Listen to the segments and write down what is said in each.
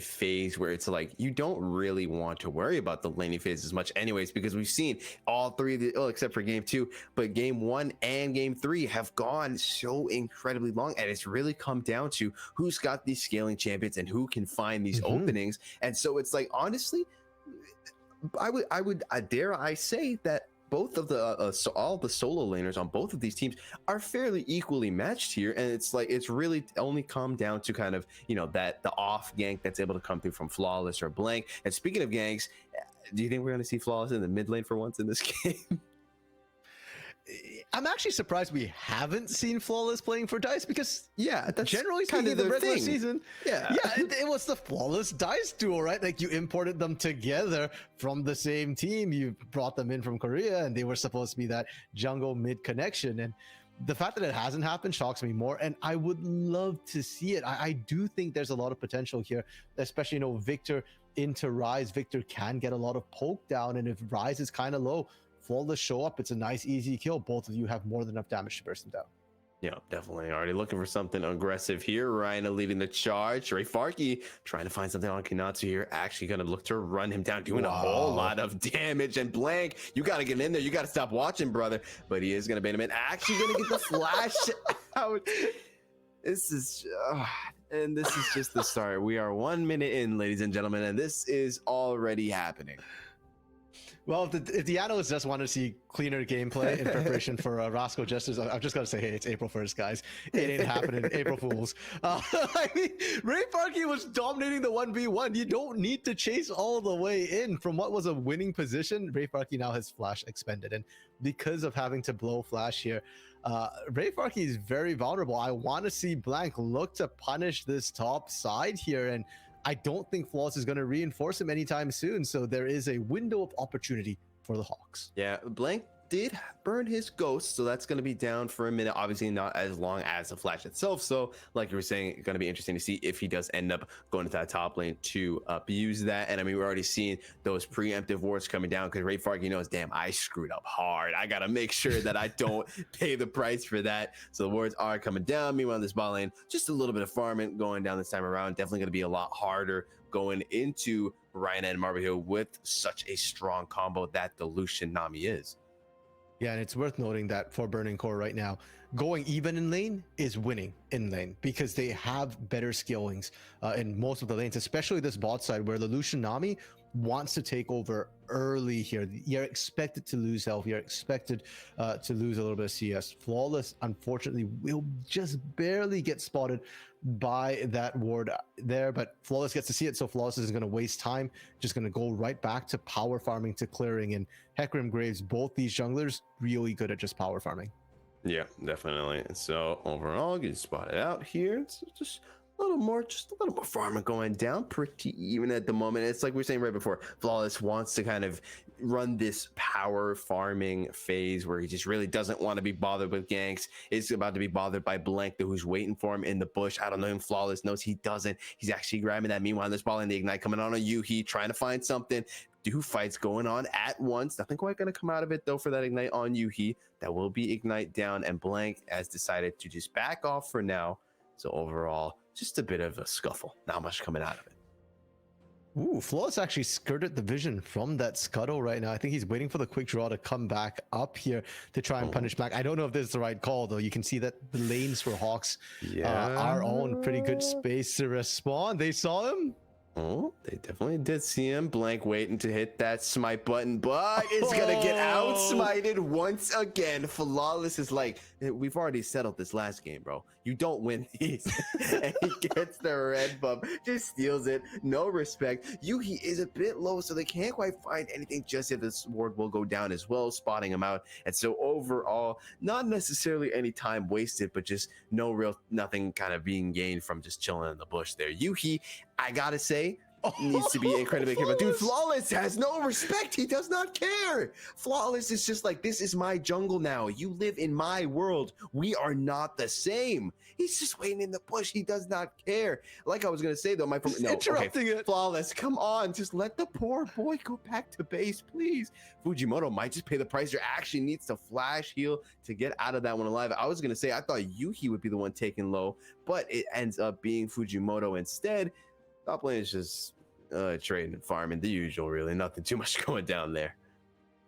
phase where it's like you don't really want to worry about the laning phase as much anyways, because we've seen all three of the, oh, except for game 2, but game 1 and game 3 have gone so incredibly long, and it's really come down to who's got these scaling champions and who can find these openings. And so it's like, honestly, I would dare I say that both of the all the solo laners on both of these teams are fairly equally matched here, and it's like it's really only come down to kind of, you know, that the off gank that's able to come through from Flawless or Blank. And speaking of ganks, do you think we're going to see Flawless in the mid lane for once in this game? I'm actually surprised we haven't seen Flawless playing for DICE, because that's generally kind speaking, of the their regular thing. season, it was the Flawless DICE duo, right? Like, you imported them together from the same team, you brought them in from Korea, and they were supposed to be that jungle mid connection. And the fact that it hasn't happened shocks me more, and I would love to see it. I do think there's a lot of potential here, especially, you know, Victor into Rise. Victor can get a lot of poke down, and if Rise is kind of low, Flawless show up, it's a nice easy kill. Both of you have more than enough damage to burst them down. Yeah, definitely already looking for something aggressive here. Rhino leading the charge. Ray Farkey trying to find something on Kinatsu here. Actually going to look to run him down, doing a whole lot of damage. And Blank, you got to get in there. You got to stop watching, brother. But he is going to bait him in. Actually going to get the flash out. This is... and this is just the start. We are 1 minute in, ladies and gentlemen, and this is already happening. Well, if the analysts just want to see cleaner gameplay in preparation for Roscoe Jesters, I've just got to say, hey, it's April 1st, guys. It ain't happening. April Fools. I mean, Ray Farkey was dominating the 1v1. You don't need to chase all the way in. From what was a winning position, Ray Farkey now has Flash expended. And because of having to blow Flash here, Ray Farkey is very vulnerable. I want to see Blank look to punish this top side here, and I don't think Flawless is going to reinforce him anytime soon, so there is a window of opportunity for the Hawks. Yeah, Blank did burn his ghost, so that's going to be down for a minute. Obviously not as long as the flash itself, so like you were saying, it's going to be interesting to see if he does end up going to that top lane to abuse that. And I mean, we're already seeing those preemptive wards coming down, because Ray Farkey knows, damn, I screwed up hard. I got to make sure that I don't pay the price for that. So the wards are coming down. Meanwhile, this bot lane, just a little bit of farming going down this time around. Definitely going to be a lot harder going into Ryan and Marble with such a strong combo that the Lucian Nami is. Yeah, and it's worth noting that for Burning Core right now, going even in lane is winning in lane, because they have better skillings in most of the lanes, especially this bot side where the Lucian Nami wants to take over early here. You're expected to lose health. You're expected to lose a little bit of CS. Flawless, unfortunately, will just barely get spotted by that ward there, but Flawless gets to see it, so Flawless isn't going to waste time, just going to go right back to power farming, to clearing. And Hecarim Graves, both these junglers, really good at just power farming. Yeah, definitely. And so overall, getting spotted out here. It's just a little more farming going down, pretty even at the moment. It's like we were saying right before, Flawless wants to kind of run this power farming phase where he just really doesn't want to be bothered with ganks. Is about to be bothered by Blank, who's waiting for him in the bush. I don't know if Flawless knows he doesn't. He's actually grabbing that. Meanwhile, this ball and the ignite coming on Yuhi, trying to find something. Two fights going on at once. Nothing quite going to come out of it though for that ignite on Yuhi. That will be ignite down, and Blank has decided to just back off for now. So overall, just a bit of a scuffle. Not much coming out of it. Ooh, Flawless actually skirted the vision from that scuttle right now. I think he's waiting for the quick draw to come back up here to try and punish Black. I don't know if this is the right call, though. You can see that the lanes for Hawks are all in pretty good space to respond. They saw him. Oh, they definitely did see him. Blank waiting to hit that smite button, but is gonna get out smited once again. Flawless is like, we've already settled this last game, bro. You don't win these. And he gets the red buff, just steals it. No respect. Yuhi is a bit low, so they can't quite find anything just yet. This ward will go down as well, spotting him out. And so overall, not necessarily any time wasted, but just nothing kind of being gained from just chilling in the bush there. Yuhi, I gotta say, needs to be incredibly careful. Dude, Flawless has no respect. He does not care. Flawless is just like, this is my jungle now. You live in my world. We are not the same. He's just waiting in the bush. He does not care. Like I was going to say, though, interrupting it. Flawless, come on. Just let the poor boy go back to base, please. Fujimoto might just pay the price. There actually needs to flash heal to get out of that one alive. I was going to say, I thought Yuhi would be the one taken low, but it ends up being Fujimoto instead. Top lane is just trading and farming, the usual, really. Nothing too much going down there.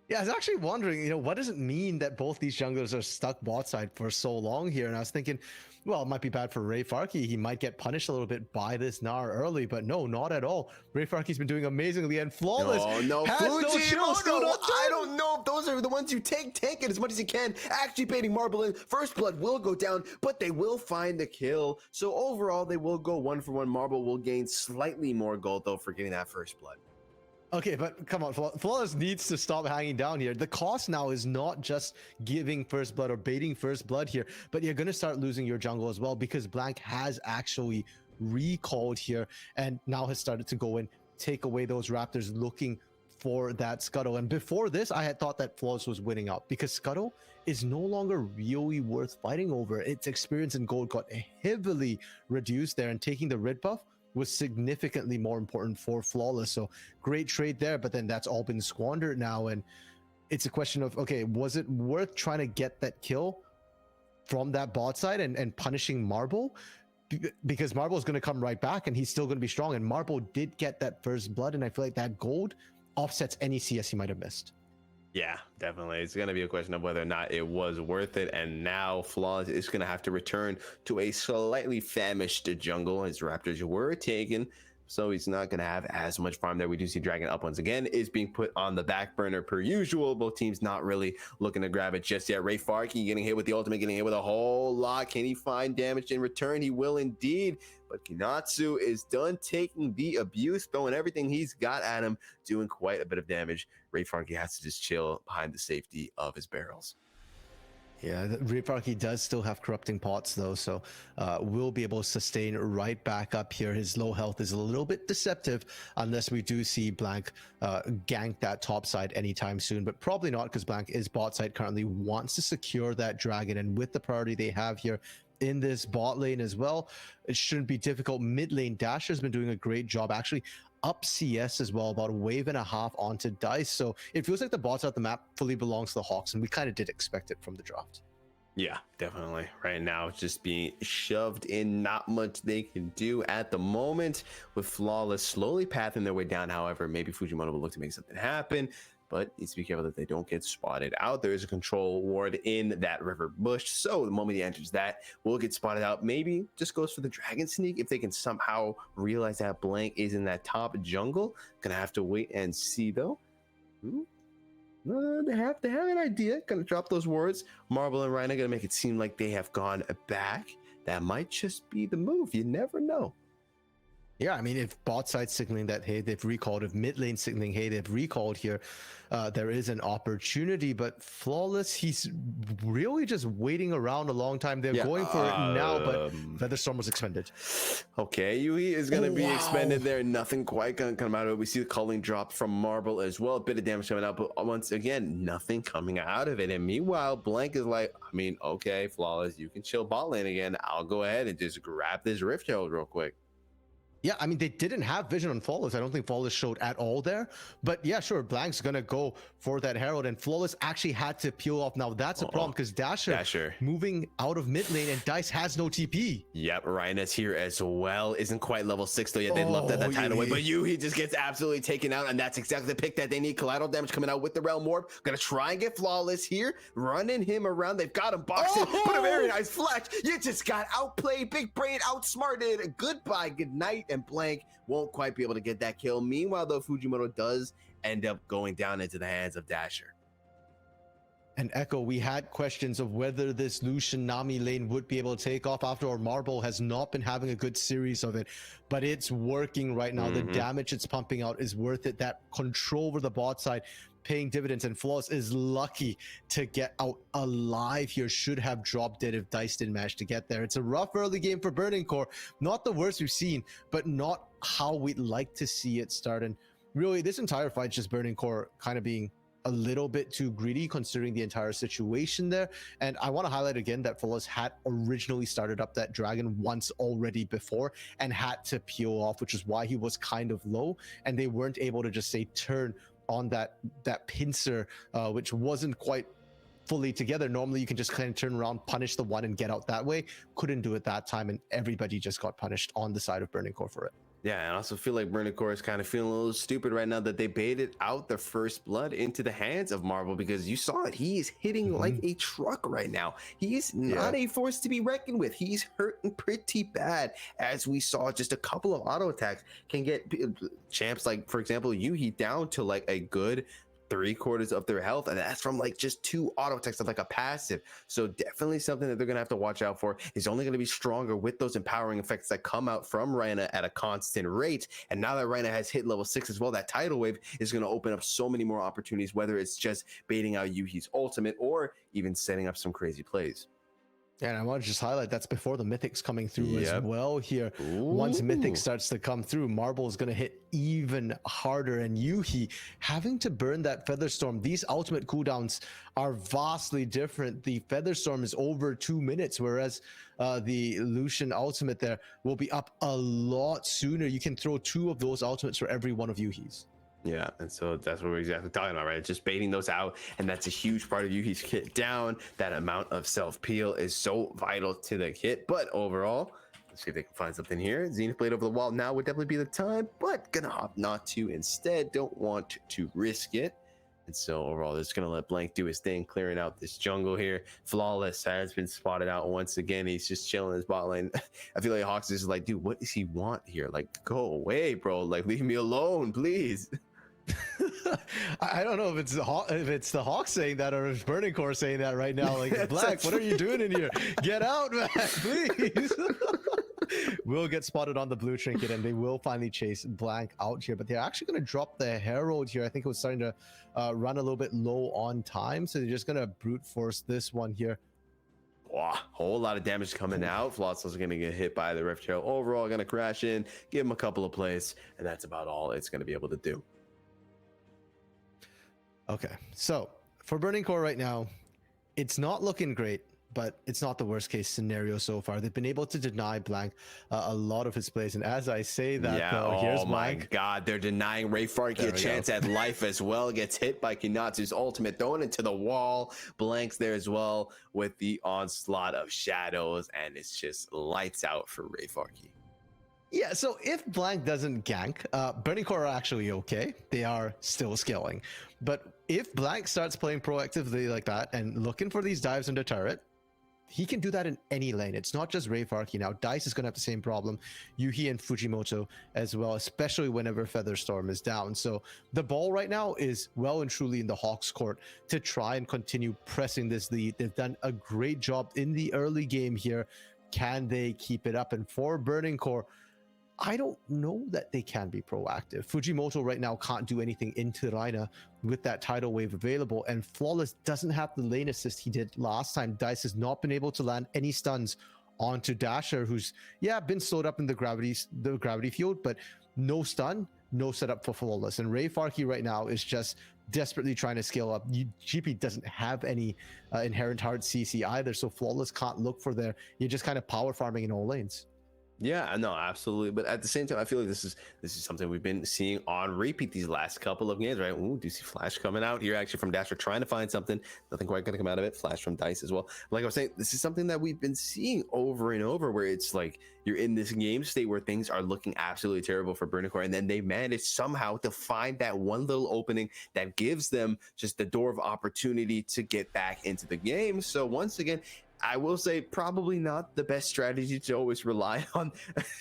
Yeah, I was actually wondering, what does it mean that both these junglers are stuck bot side for so long here? And I was thinking, well, it might be bad for Ray Farkey. He might get punished a little bit by this Gnar early, but no, not at all. Ray Farkey's been doing amazingly and flawless. Oh no, has no chill, still Fujimoto! not I dead. don't know if those are the ones you take it as much as you can. Actually baiting Marble in. First blood will go down, but they will find the kill. So overall, they will go 1-for-1. Marble will gain slightly more gold, though, for getting that first blood. Okay, but come on, Flawless needs to stop hanging down here. The cost now is not just giving first blood or baiting first blood here, but you're going to start losing your jungle as well because Blank has actually recalled here and now has started to go and take away those Raptors looking for that Scuttle. And before this, I had thought that Flawless was winning out because Scuttle is no longer really worth fighting over. Its experience in gold got heavily reduced there, and taking the red buff was significantly more important for Flawless. So great trade there, but then that's all been squandered now. And it's a question of, okay, was it worth trying to get that kill from that bot side and punishing Marble? Because Marble is going to come right back and he's still going to be strong. And Marble did get that first blood. And I feel like that gold offsets any CS he might have missed. Yeah, definitely. It's going to be a question of whether or not it was worth it. And now Flawless is going to have to return to a slightly famished jungle as Raptors were taken. So he's not going to have as much farm there. We do see Dragon up once again is being put on the back burner per usual. Both teams not really looking to grab it just yet. Ray Farkey getting hit with the ultimate, getting hit with a whole lot. Can he find damage in return? He will indeed. But Kinatsu is done taking the abuse, throwing everything he's got at him, doing quite a bit of damage. Ray Farkey has to just chill behind the safety of his barrels. Yeah, Ray Farkey does still have corrupting pots though, so will be able to sustain right back up here. His low health is a little bit deceptive unless we do see Blank gank that top side anytime soon, but probably not because Blank is bot side currently, wants to secure that dragon, and with the priority they have here in this bot lane as well, it shouldn't be difficult. Mid lane, Dasher's been doing a great job actually up CS as well, about a wave and a half onto Dice. So it feels like the bot side of the map fully belongs to the Hawks, and we kind of did expect it from the draft. Yeah, definitely. Right now, it's just being shoved in. Not much they can do at the moment with Flawless slowly pathing their way down. However, maybe Fujimoto will look to make something happen, but needs to be careful that they don't get spotted out. There is a control ward in that river bush, so the moment he enters that, will get spotted out. Maybe just goes for the dragon sneak if they can somehow realize that Blank is in that top jungle. Gonna have to wait and see though. They have an idea. Gonna drop those wards. Marble and Rhino gonna make it seem like they have gone back. That might just be the move. You never know. Yeah, I mean, if bot side signaling that, hey, they've recalled, if mid lane signaling, hey, they've recalled here, there is an opportunity, but Flawless, he's really just waiting around a long time. They're going for it now, but Featherstorm was expended. Okay, Yui is going to be expended there. Nothing quite going to come out of it. We see the culling drop from Marble as well. A bit of damage coming out, but once again, nothing coming out of it. And meanwhile, Blank is like, I mean, okay, Flawless, you can chill bot lane again. I'll go ahead and just grab this Rift Herald real quick. Yeah, I mean, they didn't have vision on Flawless. I don't think Flawless showed at all there. But yeah, sure, Blank's going to go for that Herald, and Flawless actually had to peel off. Now, that's a problem because Dasher moving out of mid lane, and Dice has no TP. Yep, Rhina's here as well. Isn't quite level 6 though yet. They left that time away, but he just gets absolutely taken out, and that's exactly the pick that they need. Collateral damage coming out with the Realm Orb. Gonna try and get Flawless here, running him around. They've got him boxed in, but a very nice flex. You just got outplayed, big brain outsmarted. Goodbye, good night, and Blank won't quite be able to get that kill. Meanwhile, though, Fujimoto does end up going down into the hands of Dasher. And Echo, we had questions of whether this Lucian Nami lane would be able to take off after all. Marble has not been having a good series of it, but it's working right now. The damage it's pumping out is worth it. That control over the bot side paying dividends, and Flawless is lucky to get out alive here. Should have dropped dead if Dice didn't manage to get there. It's a rough early game for Burning Core. Not the worst we've seen, but not how we'd like to see it start. And really, this entire fight just Burning Core kind of being a little bit too greedy considering the entire situation there. And I want to highlight again that Flawless had originally started up that dragon once already before and had to peel off, which is why he was kind of low, and they weren't able to just say turn on that pincer, which wasn't quite fully together. Normally you can just kind of turn around, punish the one, and get out that way. Couldn't do it that time, and everybody just got punished on the side of Burning Core for it. Yeah, and I also feel like Burning Core is kind of feeling a little stupid right now that they baited out the first blood into the hands of Marvel, because you saw it. He is hitting like a truck right now. He is not a force to be reckoned with. He's hurting pretty bad, as we saw. Just a couple of auto attacks can get champs like, for example, Yuhi down to like a good 3/4 of their health, and that's from like just 2 auto attacks of like a passive. So definitely something that they're gonna have to watch out for. He's only gonna be stronger with those empowering effects that come out from Reyna at a constant rate. And now that Reyna has hit level 6 as well, that tidal wave is gonna open up so many more opportunities, whether it's just baiting out Yuhi's ultimate or even setting up some crazy plays. And I want to just highlight that's before the mythics coming through as well here. Once mythic starts to come through, Marble is going to hit even harder, and Yuhi having to burn that Featherstorm. These ultimate cooldowns are vastly different. The Featherstorm is over 2 minutes, whereas the Lucian ultimate there will be up a lot sooner. You can throw 2 of those ultimates for every one of Yuhi's. Yeah, and so that's what we're exactly talking about, right? Just baiting those out, and that's a huge part of Yuhi's kit down. That amount of self-peel is so vital to the kit, but overall, let's see if they can find something here. Zenith Blade over the wall now would definitely be the time, but gonna opt not to instead. Don't want to risk it. And so overall, just gonna let Blank do his thing, clearing out this jungle here. Flawless has been spotted out once again. He's just chilling in his bot lane. I feel like Hawks is like, dude, what does he want here? Like, go away, bro. Like, leave me alone, please. I don't know if it's the Hawks saying that or if Burning Core saying that right now. Like, Black, what are you doing in here? Get out, man, please. Will get spotted on the blue trinket, and they will finally chase Blank out here. But they're actually going to drop the Herald here. I think it was starting to run a little bit low on time, so they're just going to brute force this one here. Wow, whole lot of damage coming out. Flossel's gonna get hit by the Rift Herald. Overall, gonna crash in, give him a couple of plays, and that's about all it's gonna be able to do. Okay, so for Burning Core right now, it's not looking great, but it's not the worst case scenario so far. They've been able to deny Blank a lot of his plays, and as I say that, though, here's my Blank. God, they're denying Ray Farkey a chance at life as well. Gets hit by Kinatsu's ultimate, thrown into the wall. Blank's there as well with the onslaught of shadows, and it's just lights out for Ray Farkey. Yeah, so if Blank doesn't gank, Burning Core are actually okay. They are still scaling. But if Blank starts playing proactively like that and looking for these dives into turret, he can do that in any lane. It's not just Ray Farkey now. Dice is going to have the same problem. Yuhi and Fujimoto as well, especially whenever Featherstorm is down. So the ball right now is well and truly in the Hawks court to try and continue pressing this lead. They've done a great job in the early game here. Can they keep it up? And for Burning Core, I don't know that they can be proactive. Fujimoto right now can't do anything into Reyna with that tidal wave available, and Flawless doesn't have the lane assist he did last time. Dice has not been able to land any stuns onto Dasher, who's been slowed up in the gravity field, but no stun, no setup for Flawless. And Ray Farkey right now is just desperately trying to scale up. GP doesn't have any inherent hard CC either, so Flawless can't look for there. You're just kind of power farming in all lanes. Yeah, no, absolutely. But at the same time, I feel like this is something we've been seeing on repeat these last couple of games, right? Ooh, do you see Flash coming out here actually from Dasher, trying to find something. Nothing quite going to come out of it. Flash from Dice as well. Like I was saying, this is something that we've been seeing over and over, where it's like you're in this game state where things are looking absolutely terrible for Burning Core, and then they manage somehow to find that one little opening that gives them just the door of opportunity to get back into the game. So once again, I will say probably not the best strategy to always rely on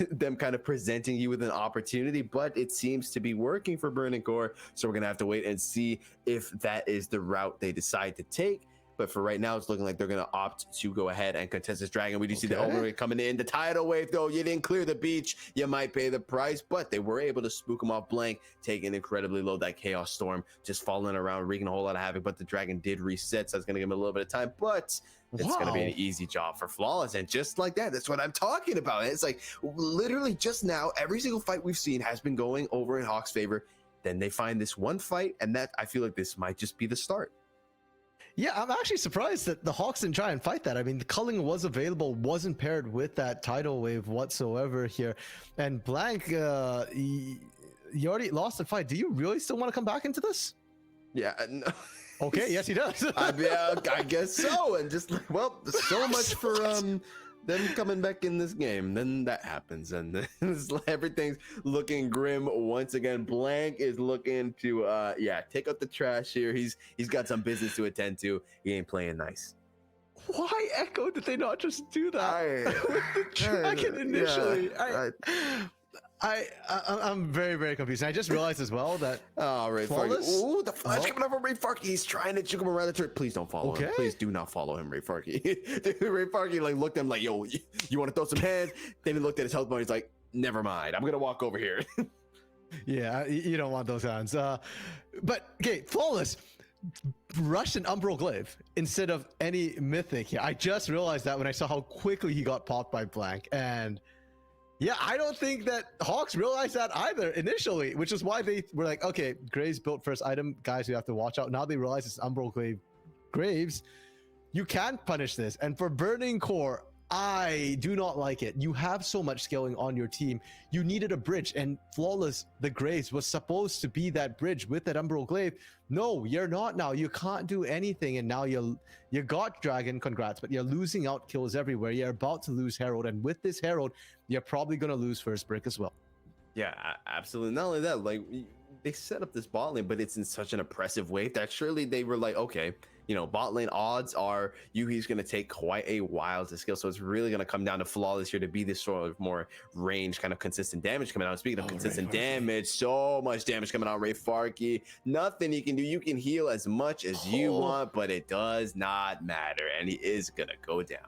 them kind of presenting you with an opportunity, but it seems to be working for Burning Core. So we're going to have to wait and see if that is the route they decide to take. But for right now, it's looking like they're going to opt to go ahead and contest this dragon. We do see the overweight coming in. The tidal wave, though, you didn't clear the beach. You might pay the price, but they were able to spook him off Blank, taking incredibly low. That Chaos Storm just falling around, wreaking a whole lot of havoc, but the dragon did reset, so it's going to give him a little bit of time. But it's going to be an easy job for Flawless. And just like that, that's what I'm talking about. It's like literally just now, every single fight we've seen has been going over in Hawks' favor. Then they find this one fight, and that I feel like this might just be the start. Yeah, I'm actually surprised that the Hawks didn't try and fight that. I mean, the culling was available, wasn't paired with that tidal wave whatsoever here. And Blank, you already lost the fight. Do you really still want to come back into this? Yeah, no. Okay, yes, he does. I guess so. And just like, well, so much for them coming back in this game, then that happens, and then everything's looking grim once again. Blank is looking to take out the trash here. He's got some business to attend to. He ain't playing nice. Why Echo did they not just do that with the dragon initially? I'm very, very confused. And I just realized as well that Ray Farky. Ooh, the flash coming up from Ray Farky. He's trying to juke him around the turret. Please don't follow him. Please do not follow him, Ray Farky. Ray Farky like looked at him like, yo, you want to throw some hands? Then he looked at his health bar. He's like, never mind. I'm gonna walk over here. Yeah, you don't want those hands. But okay, Flawless rushed an Umbral Glaive instead of any Mythic here. I just realized that when I saw how quickly he got popped by Blank. And yeah, I don't think that Hawks realized that either initially, which is why they were like, okay, Graves built first item, guys, we have to watch out. Now they realize it's Umbral Glaive Graves. You can't punish this. And for Burning Core, I do not like it. You have so much scaling on your team. You needed a bridge, and Flawless, the Graves, was supposed to be that bridge with that Umbral Glaive. No, you're not now. You can't do anything, and now you got Dragon, congrats, but you're losing out kills everywhere. You're about to lose Herald, and with this Herald, you're probably going to lose first brick as well. Yeah, absolutely. Not only that, like, they set up this bot lane, but it's in such an oppressive way that surely they were like, okay, you know, bot lane odds are Yuhi's going to take quite a while to scale. So it's really going to come down to Flawless here to be this sort of more range, kind of consistent damage coming out. Speaking of consistent damage, so much damage coming out, Ray Farky. Nothing he can do. You can heal as much as you want, but it does not matter. And he is going to go down.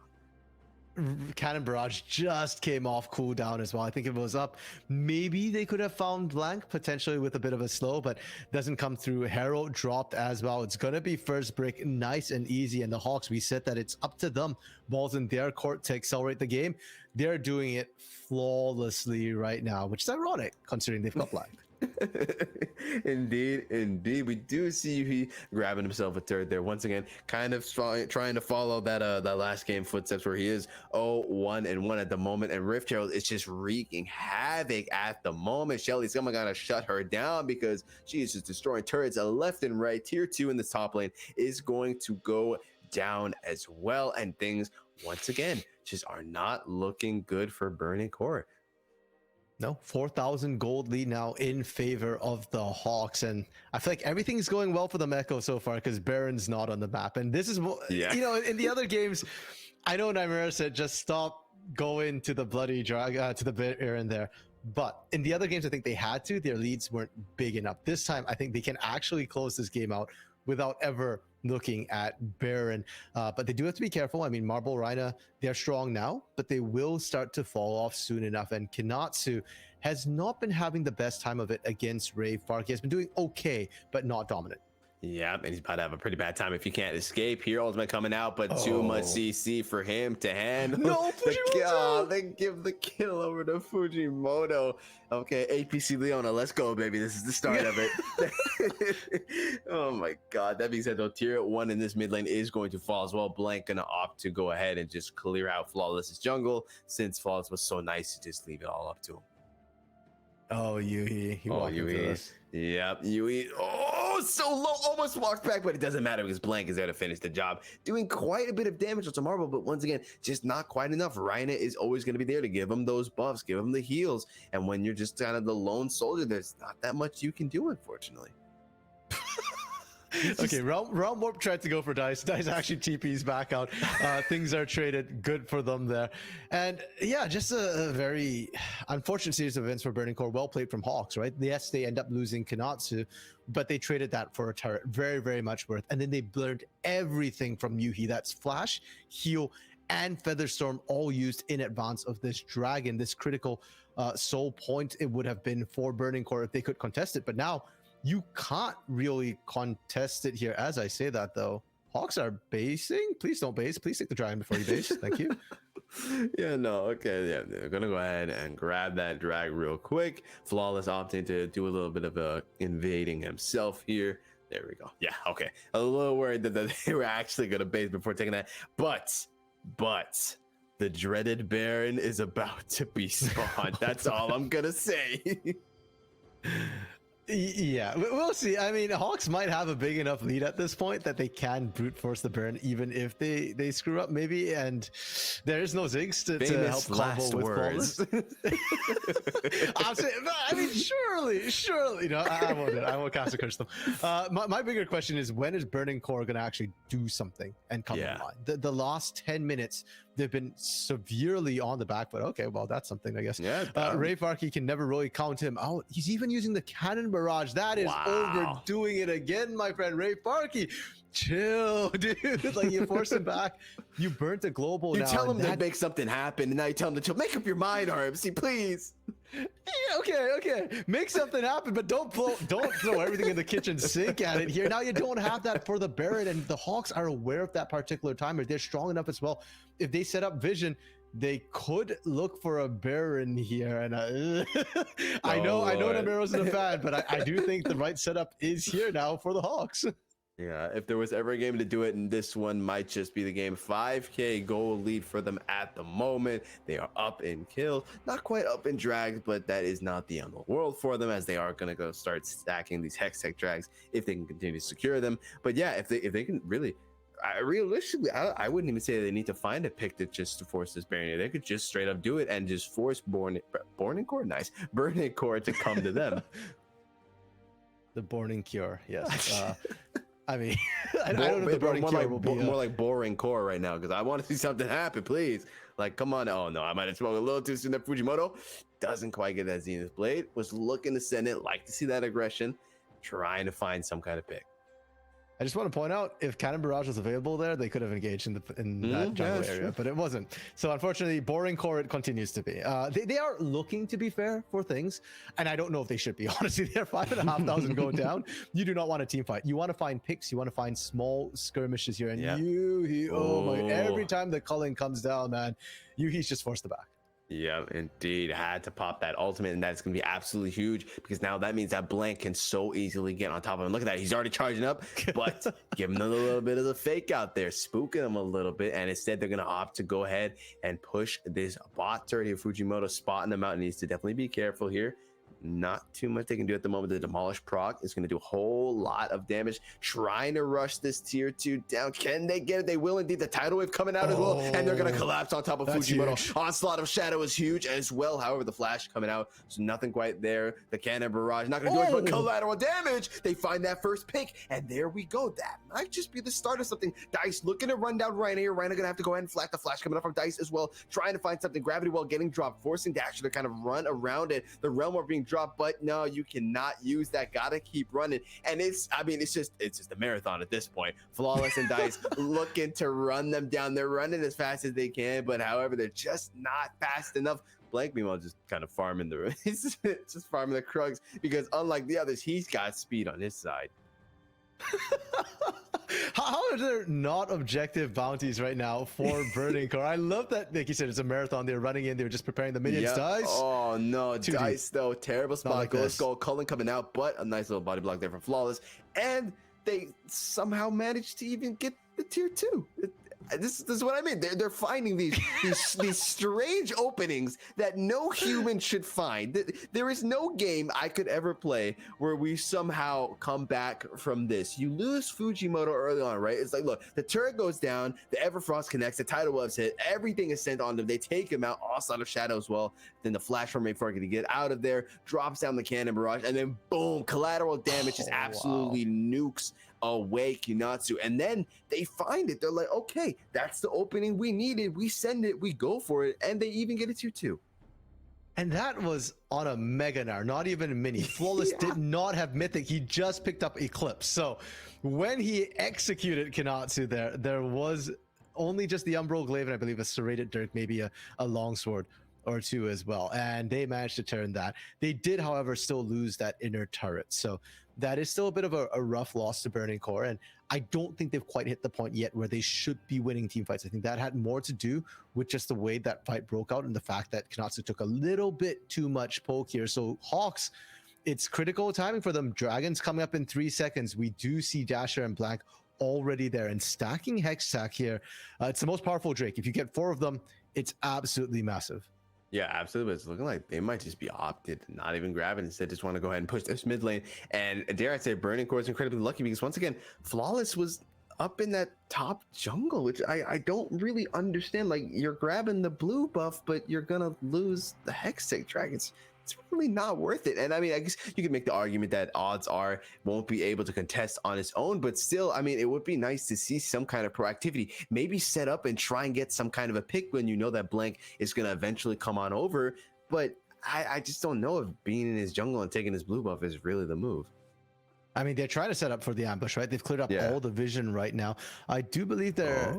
Cannon Barrage just came off cooldown as well. I think it was up. Maybe they could have found Blank potentially with a bit of a slow, but doesn't come through. Herald dropped as well. It's going to be first break, nice and easy. And the Hawks, we said that it's up to them. Balls in their court to accelerate the game. They're doing it flawlessly right now, which is ironic considering they've got Blank. Indeed. We do see he grabbing himself a turret there once again, kind of trying to follow that last game footsteps where he is 0-1-1 at the moment, and Rift Herald is just wreaking havoc at the moment. Shelly's gonna shut her down because she is just destroying turrets left and right. Tier 2 in this top lane is going to go down as well, and things once again just are not looking good for Burning Core. No, 4,000 gold lead now in favor of the Hawks, and I feel like everything's going well for the Echo so far because Baron's not on the map, and this is you know, in the other games, I know Nymera said just stop going to the bloody drag to the Baron there, but in the other games I think they had to. Their leads weren't big enough. This time I think they can actually close this game out without ever looking at Baron, but they do have to be careful. I mean, Marble Rhina, they're strong now, but they will start to fall off soon enough, and Kinatsu has not been having the best time of it against Ray Farky. He has been doing okay, but not dominant. Yeah, and he's about to have a pretty bad time if you can't escape. Here, ultimate coming out, but too much CC for him to handle. No, Fujimoto! They give the kill over to Fujimoto. Okay, APC Leona, let's go, baby. This is the start of it. Oh my God. That being said, though, tier 1 in this mid lane is going to fall as well. Blank gonna opt to go ahead and just clear out Flawless's jungle, since Flawless was so nice to just leave it all up to him. Oh, Yui. Yui. Yep, Yui. Oh, so low. Almost walked back, but it doesn't matter because Blank is there to finish the job. Doing quite a bit of damage on Marble, but once again, just not quite enough. Rhina is always going to be there to give him those buffs, give him the heals. And when you're just kind of the lone soldier, there's not that much you can do, unfortunately. Okay, Realm Warp tried to go for Dice. Dice actually TP's back out. Things are traded. Good for them there. And yeah, just a very unfortunate series of events for Burning Core. Well played from Hawks, right? Yes, they end up losing Kinatsu, but they traded that for a turret. Very, very much worth. And then they blurred everything from Yuhi. That's Flash, Heal, and Featherstorm, all used in advance of this dragon. This critical soul point it would have been for Burning Core if they could contest it. But now, you can't really contest it here. As I say that, though, Hawks are basing. Please don't base. Please take the dragon before you base. Thank you. Yeah, no, okay. Yeah, they're going to go ahead and grab that drag real quick. Flawless opting to do a little bit of invading himself here. There we go. Yeah, okay. A little worried that they were actually going to base before taking that. But the dreaded Baron is about to be spawned. That's all I'm going to say. Yeah, we'll see. I mean, Hawks might have a big enough lead at this point that they can brute force the Baron, even if they screw up maybe. And there is no Ziggs to help combo with Flawless. I'm saying, I mean, surely, no, I won't cast a curse them. My bigger question is, when is Burning Core going to actually do something and come online? The last 10 minutes, they've been severely on the back foot. Okay, well, that's something, I guess. Yeah. Ray Farkey can never really count him out. He's even using the Cannon Barrage. That is overdoing it again, my friend. Ray Farkey, chill, dude. Like, you force him back. You burnt the global. You tell him to make something happen, and now you tell him to chill. Make up your mind, RMC, please. Yeah, okay. Make something happen, but don't throw everything in the kitchen sink at it here. Now you don't have that for the Baron, and the Hawks are aware of that particular timer. They're strong enough as well. If they set up vision, they could look for a Baron here. And I know Namiro's a fan, but I do think the right setup is here now for the Hawks. Yeah, if there was ever a game to do it, and this one might just be the game. 5K goal lead for them at the moment. They are up in kills, not quite up in drags, but that is not the end of the world for them, as they are going to go start stacking these Hex Tech drags if they can continue to secure them. But yeah, if they can really, realistically, I wouldn't even say they need to find a pick to force this Baron. They could just straight up do it and just force Burning Core to come to them. The Burning Cure, yes. I mean, I don't know if the Burning Cure will be more like Boring Core right now, because I want to see something happen, please. Like, come on. Oh no, I might have spoken a little too soon. That Fujimoto doesn't quite get that Zenith Blade. Was looking to send it, like to see that aggression, trying to find some kind of pick. I just want to point out, if Cannon Barrage was available there, they could have engaged in that jungle area, but it wasn't. So unfortunately, Boring Core it continues to be. They are looking to be fair for things, and I don't know if they should be. Honestly, they're 5,500 going down. You do not want a team fight. You want to find picks. You want to find small skirmishes here. And oh my! Every time the culling comes down, man, he's just forced to back. Yeah, indeed. Had to pop that ultimate, and that's going to be absolutely huge, because now that means that Blank can so easily get on top of him. Look at that. He's already charging up, but giving him a little bit of the fake out there, spooking him a little bit, and instead they're going to opt to go ahead and push this bot turret here. Fujimoto spotting them out and needs to definitely be careful here. Not too much they can do at the moment. The Demolish proc is going to do a whole lot of damage, trying to rush this tier 2 down. Can they get it? They will indeed. The tidal wave coming out as well, and they're going to collapse on top of Fujimoto. Huge. Onslaught of Shadow is huge as well. However, the flash coming out, so nothing quite there. The Cannon Barrage not going to do it, but collateral damage. They find that first pick, and there we go. That might just be the start of something. Dice looking to run down Rhino here. Rhino going to have to go ahead and flat the flash coming up from Dice as well, trying to find something. Gravity Well getting dropped, forcing Dasher to kind of run around it. The Realm War being dropped, but no, you cannot use that. Gotta keep running. And it's just a marathon at this point. Flawless and Dice looking to run them down. They're running as fast as they can, but however, they're just not fast enough. Blank, meanwhile, just kind of farming he's just farming the Krugs, because unlike the others, he's got speed on his side. How are there not objective bounties right now for Burning Core? I love that, like you said, it's a marathon. They're running in. They're just preparing the minions. Yep. Dice. Oh no, Dice though. Terrible spot. Like Ghost Skull Cullen coming out, but a nice little body block there from Flawless, and they somehow managed to even get the tier 2. This is what I mean. They're finding these strange openings that no human should find. There is no game I could ever play where we somehow come back from this. You lose Fujimoto early on, right? It's like, look, the turret goes down, the Everfrost connects, the tidal waves hit, everything is sent on them. They take him out, Onslaught of Shadow as well. Then the flash from Mayfark to get out of there, drops down the Cannon Barrage, and then boom, collateral damage just absolutely nukes away Kinatsu. And then they find it. They're like, okay, that's the opening we needed. We send it, we go for it, and they even get a tier 2. And that was on a Mega Nar, not even a mini. Flawless did not have Mythic. He just picked up Eclipse. So when he executed Kinatsu there was only just the Umbral Glaive, and I believe a Serrated Dirk, maybe a longsword or 2 as well. And they managed to turn that. They did, however, still lose that inner turret. So that is still a bit of a rough loss to Burning Core, and I don't think they've quite hit the point yet where they should be winning team fights. I think that had more to do with just the way that fight broke out and the fact that Kinatsu took a little bit too much poke here. So Hawks, it's critical timing for them. Dragons coming up in 3 seconds. We do see Dasher and Blank already there, and stacking Hex Sack here. It's the most powerful Drake. If you get 4 of them, it's absolutely massive. Yeah, absolutely. It's looking like they might just be opted to not even grab it. Instead, just want to go ahead and push this mid lane. And dare I say, Burning Core is incredibly lucky because once again, Flawless was up in that top jungle, which I don't really understand. Like, you're grabbing the blue buff, but you're gonna lose the Hextech track. It's really not worth it. And I mean, I guess you could make the argument that odds are won't be able to contest on his own, but still, I mean, it would be nice to see some kind of proactivity, maybe set up and try and get some kind of a pick when you know that Blank is going to eventually come on over. But I just don't know if being in his jungle and taking his blue buff is really the move. I mean, they're trying to set up for the ambush, right? They've cleared up all the vision right now. I do believe there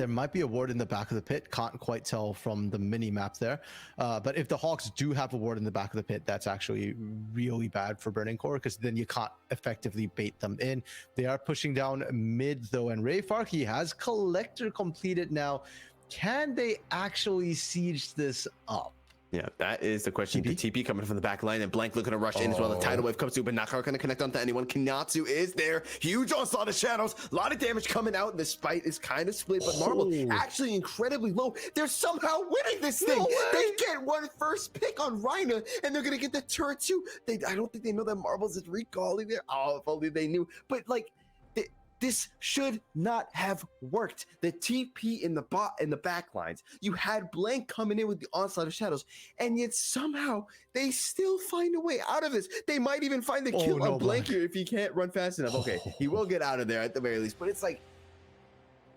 might be a ward in the back of the pit. Can't quite tell from the mini map there. But if the Hawks do have a ward in the back of the pit, that's actually really bad for Burning Core because then you can't effectively bait them in. They are pushing down mid though, and Ray Farkey has Collector completed now. Can they actually siege this up? Yeah, that is the question. The TP coming from the back line and Blank looking to rush in as well. The tidal wave comes through, but not going to connect onto anyone. Kinatsu is there. Huge onslaught of shadows. A lot of damage coming out. And the spite is kind of split, but Marble actually incredibly low. They're somehow winning this thing. They get one first pick on Rhina, and they're going to get the turret too. I don't think they know that Marbles is recalling there. Oh, if only they knew. But like, this should not have worked. The TP in the back lines. You had Blank coming in with the onslaught of shadows, and yet somehow they still find a way out of this. They might even find the kill on Blank here if he can't run fast enough. Okay, he will get out of there at the very least, but it's like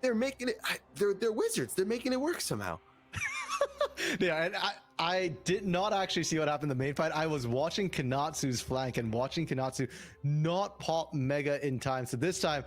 they're making it. They're wizards. They're making it work somehow. Yeah, and I did not actually see what happened in the main fight. I was watching Kanatsu's flank and watching Kanatsu not pop Mega in time. So this time,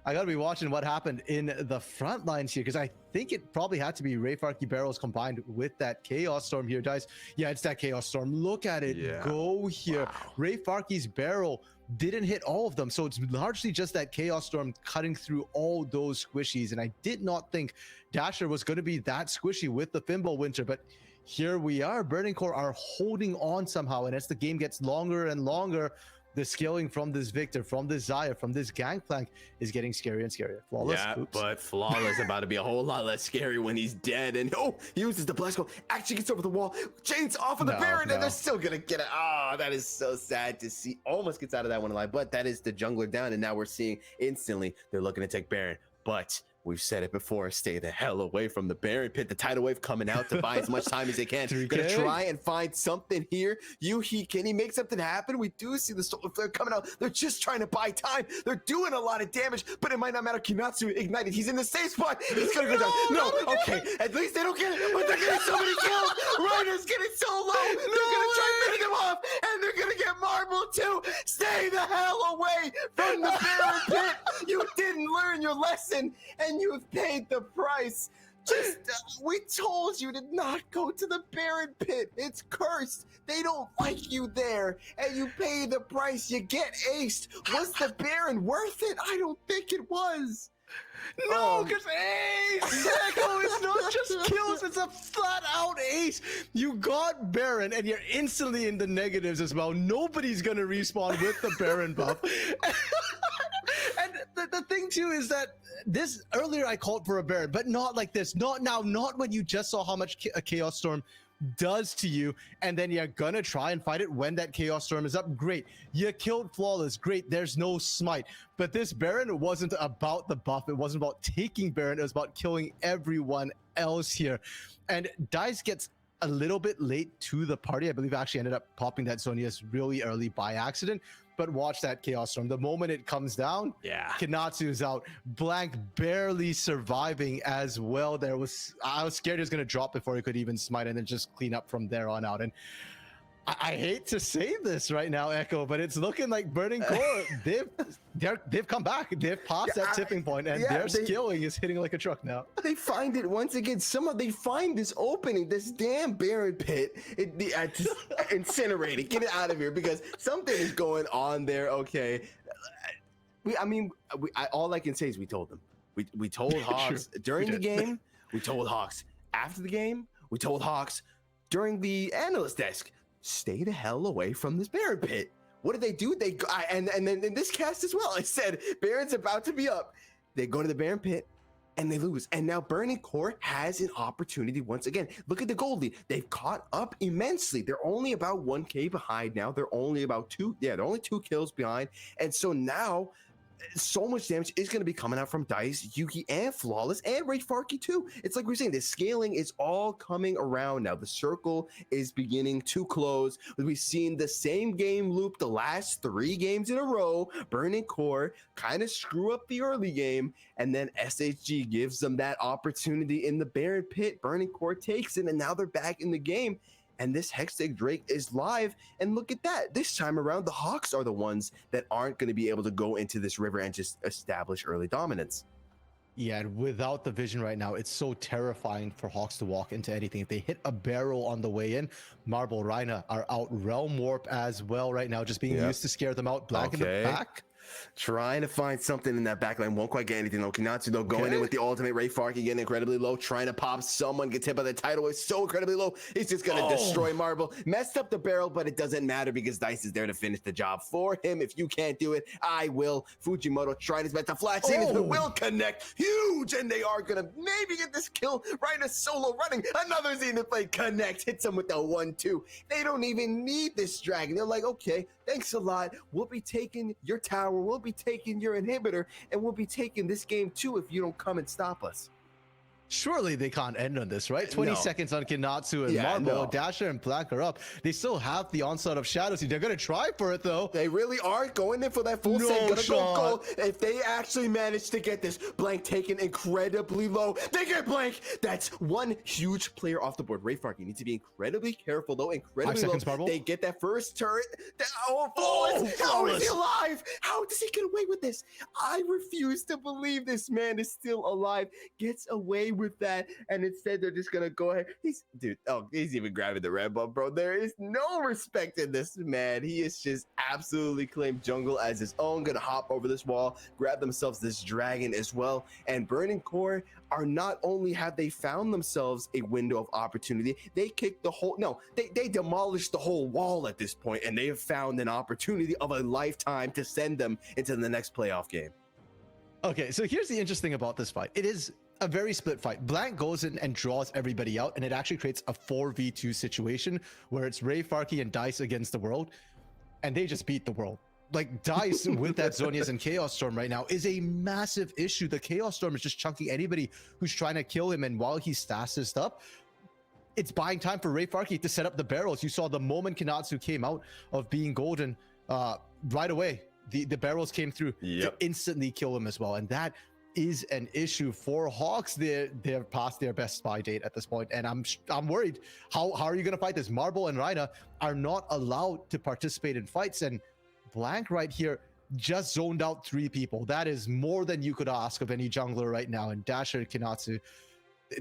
I gotta be watching what happened in the front lines here because I think it probably had to be Ray Farkey barrels combined with that Chaos Storm here, guys. Yeah, it's that Chaos Storm. Look at it go here. Wow. Ray Farkey's barrel didn't hit all of them, so it's largely just that Chaos Storm cutting through all those squishies. And I did not think Dasher was going to be that squishy with the Thimble Winter, but here we are. Burning Core are holding on somehow, and as the game gets longer and longer, the scaling from this Victor, from this Xayah, from this Gangplank is getting scarier and scarier. Flawless. Yeah, but Flawless about to be a whole lot less scary when he's dead. And he uses the blast call, actually gets over the wall, chains off of the Baron, and they're still gonna get it. Ah, that is so sad to see. Almost gets out of that one alive, but that is the jungler down, and now we're seeing instantly they're looking to take Baron. But we've said it before, stay the hell away from the Baron pit. The tidal wave coming out to buy as much time as they can. Gonna try and find something here. Can he make something happen? We do see the Solar Flare coming out. They're just trying to buy time. They're doing a lot of damage, but it might not matter. Kinatsu ignited. He's in the safe spot. He's gonna go down. No, okay. At least they don't get it, but they're getting so many kills. Ryder's getting so low. They're gonna try and finish him off, and they're gonna get Marble too. Stay the hell away from the Baron pit. You didn't learn your lesson, and you've paid the price. Just we told you to not go to the Baron pit. It's cursed. They don't like you there, and you pay the price. You get aced. Was the Baron worth it? I don't think it was. No, because ace! Echo is not just kills, it's a flat out ace. You got Baron, and you're instantly in the negatives as well. Nobody's gonna respawn with the Baron buff. And the thing too is that this earlier I called for a Baron, but not like this. Not now, not when you just saw how much a Chaos Storm does to you, and then you're gonna try and fight it when that Chaos Storm is up. Great, you killed Flawless. Great, there's no smite. But this Baron wasn't about the buff. It wasn't about taking Baron. It was about killing everyone else here. And Dice gets a little bit late to the party. I believe I actually ended up popping that Zonia's really early by accident. But watch that Chaos Storm. The moment it comes down, Kinatsu's out. Blank barely surviving as well. I was scared he was going to drop before he could even smite and then just clean up from there on out. And I hate to say this right now, Echo, but it's looking like Burning Core, they've come back. They've passed that tipping point, and their skilling is hitting like a truck now. They find it once again. They find this opening, this damn Baron pit. Just incinerate it. Get it out of here because something is going on there. Okay, all I can say is we told them. We told HAWKS during the game. We told HAWKS after the game. We told HAWKS during the analyst desk. Stay the hell away from this Baron pit. What did they do? And then in this cast as well, I said Baron's about to be up. They go to the Baron pit. and they lose. And now Burning Core has an opportunity once again. Look at the gold lead. They've caught up immensely. They're only about 1K behind now. They're only about they're only 2 kills behind. And so now so much damage is going to be coming out from Dice, Yuki, and Flawless, and Ray Farkey too. It's like we're saying, the scaling is all coming around now. The circle is beginning to close. We've seen the same game loop the last 3 games in a row. Burning Core kind of screw up the early game, and then SHG gives them that opportunity in the Baron Pit. Burning Core takes it, and now they're back in the game. And this Hextech Drake is live. And look at that. This time around, the Hawks are the ones that aren't going to be able to go into this river and just establish early dominance. Yeah, and without the vision right now, it's so terrifying for Hawks to walk into anything. If they hit a barrel on the way in, Marble, Rhina are out. Realm Warp as well right now, just being used to scare them out. Black in the back. Trying to find something in that backline. Won't quite get anything though. Kinatsu though going in with the ultimate. Ray Farkey getting incredibly low. Trying to pop someone. Gets hit by the tidal wave. So incredibly low. He's just going to destroy Marble. Messed up the barrel, but it doesn't matter because Dice is there to finish the job for him. If you can't do it, I will. Fujimoto trying his best to flash in. It will connect. Huge. And they are going to maybe get this kill. Rhina solo running. Another Zenith Blade connect. Hits him with the 1-2. They don't even need this dragon. They're like, okay, thanks a lot. We'll be taking your tower. We'll be taking your inhibitor, and we'll be taking this game too if you don't come and stop us. Surely they can't end on this, right? 20 seconds on Kinatsu and Marble. Dasher and Black are up. They still have the onslaught of shadows. They're going to try for it, though. They really are going in for that full set. Gonna go gold. If they actually manage to get this, Blank taken incredibly low. They get Blank. That's one huge player off the board. Ray Farkey needs to be incredibly careful, though. Incredibly 5 seconds, low. Marble. They get that first turret. Flawless. How is he alive? How does he get away with this? I refuse to believe this man is still alive. Gets away with that, and instead they're just gonna go ahead. He's even grabbing the red ball, bro. There is no respect in this man. He is just absolutely claimed jungle as his own. Gonna hop over this wall, grab themselves this dragon as well. And Burning Core are not only have they found themselves a window of opportunity, they kicked the whole they demolished the whole wall at this point, and they have found an opportunity of a lifetime to send them into the next playoff game. Okay, so here's the interesting thing about this fight. It is a very split fight. Blank goes in and draws everybody out, and it actually creates a 4v2 situation where it's Ray Farkey and Dice against the world, and they just beat the world. Like, Dice with that Zonias and Chaos Storm right now is a massive issue. The Chaos Storm is just chunking anybody who's trying to kill him, and while he's fastest up, it's buying time for Ray Farkey to set up the barrels. You saw the moment Kinatsu came out of being golden, right away, the barrels came through to instantly kill him as well, and that is an issue for Hawks. They're past their best spy date at this point, and I'm worried. How are you going to fight this? Marble and Rhina are not allowed to participate in fights, and Blank right here just zoned out 3 people. That is more than you could ask of any jungler right now. And Dasher and Kinatsu,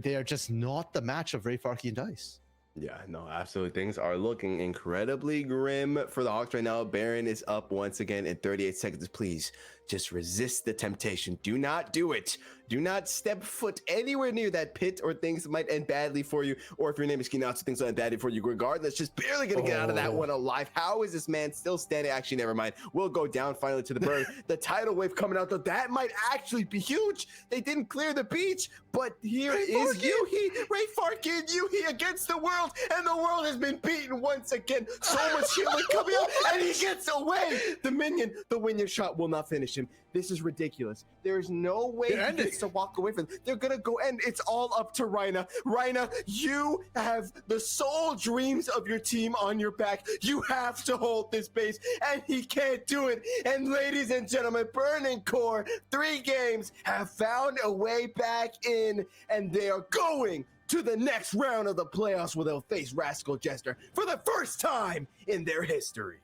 they are just not the match of Ray Farkey and Dice. Yeah, no, absolutely. Things are looking incredibly grim for the Hawks right now. Baron is up once again in 38 seconds. Please just resist the temptation. Do not do it. Do not step foot anywhere near that pit, or things might end badly for you. Or if your name is Kinatsu, things will end badly for you regardless. Just barely gonna get out of that one alive. How is this man still standing? Actually, never mind. We'll go down finally to the bird. The tidal wave coming out, though, that might actually be huge. They didn't clear the beach, but here is Yuhi, Ray Farkey and Yuhi against the world, and the world has been beaten once again. So much healing coming out, and he gets away. The minion shot will not finish him. This is ridiculous. There is no way he gets to walk away from it. They're gonna go end. It's all up to Rhina. Rhina, you have the sole dreams of your team on your back. You have to hold this base, and he can't do it. And ladies and gentlemen, Burning Core, 3 games, have found a way back in, and they are going to the next round of the playoffs, where they'll face Rascal Jester for the first time in their history.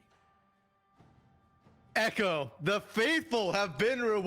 Echo, the faithful have been rewarded.